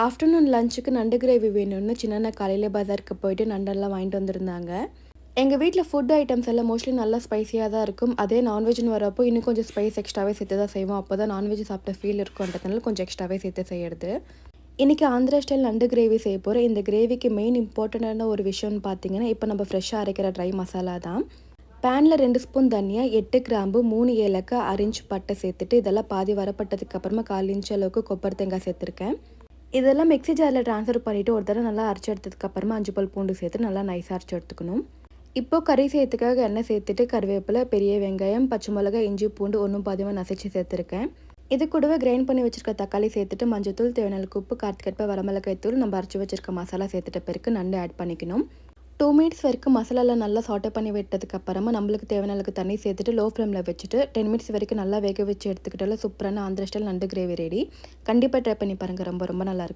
Afternoon லஞ்சுக்கு நண்டு gravy வேணும்னு சின்னண்ணா காலையில பஜாருக்கு போயிட்டு நண்டெல்லாம் வாங்கிட்டு வந்திருந்தாங்க. எங்கள் வீட்டில் ஃபுட் ஐட்டம்ஸ் எல்லாம் மோஸ்ட்லி நல்லா ஸ்பைசியாக தான் இருக்கும். அதே நான்வெஜ்னு வரப்போ இன்னும் கொஞ்சம் ஸ்பைஸ் எக்ஸ்ட்ராவே சேர்த்து தான் செய்வோம். அப்போ தான் நான்வெஜ் சாப்பிட்ட ஃபீல் இருக்குன்றதுனால கொஞ்சம் எக்ஸ்ட்ராவே சேர்த்து செய்கிறது. இன்றைக்கி ஆந்திரா ஸ்டைல் நண்டு கிரேவி செய்ய போகிறேன். இந்த கிரேவிக்கு மெயின் இம்பார்ட்டண்ட்டான ஒரு விஷயம்னு பார்த்தீங்கன்னா, இப்போ நம்ம ஃப்ரெஷ்ஷாக அரைக்கிற ட்ரை மசாலா தான். பேனில் 2 ஸ்பூன் தனியா, 8 கிராம்பு, 3 ஏலக்காய், 1 இன்ச் பட்டை சேர்த்துட்டு இதெல்லாம் பாதி வரப்பட்டதுக்கு அப்புறமா 1/4 இன்ச் அளவுக்கு கொப்பரை தேங்காய் சேர்த்துருக்கேன். இதெல்லாம் மிக்ஸி ஜாரில் ட்ரான்ஸ்ஃபர் பண்ணிவிட்டு ஒரு தடவை நல்லா அரைச்சி எடுத்ததுக்கு அப்புறமா 5 பல் பூண்டு சேர்த்து நல்லா நைஸாக அரைச்சி எடுத்துக்கணும். இப்போ கறி செய்யறதுக்காக எண்ணெய் சேர்த்துட்டு கருவேப்பிலை, பெரிய வெங்காயம், பச்சை மிளகாய், இஞ்சி, பூண்டு ஒன்றும் பாதியமாக நசிச்சு சேர்த்துருக்கேன். இது கூடவே கிரைண்ட் பண்ணி வச்சிருக்க தக்காளி சேர்த்துட்டு மஞ்சத்தூள், தேவையான அளவுக்கு உப்பு, காரத்துக்கேற்ப வரமிளகாய் தூள், நம்ம அரைச்சி வச்சிருக்க மசாலா சேர்த்துட்ட பிறகு நண்டு ஆட் பண்ணிக்கணும். 2 மினிட்ஸ் வரைக்கும் மசாலாவில் நல்லா சாட்டை பண்ணி விட்டதுக்கு அப்புறமா நம்மளுக்கு தேவையான அளவுக்கு தண்ணி சேர்த்துட்டு லோ ஃப்ளேமில் வச்சுட்டு 10 மினிட்ஸ் வரைக்கும் நல்லா வேக வச்சு எடுத்துக்கிட்டால சூப்பரான ஆந்திரா ஸ்டைல் நண்டு கிரேவி ரெடி. கண்டிப்பாக ட்ரை பண்ணி பாருங்கள். ரொம்ப ரொம்ப நல்லாயிருக்கும்.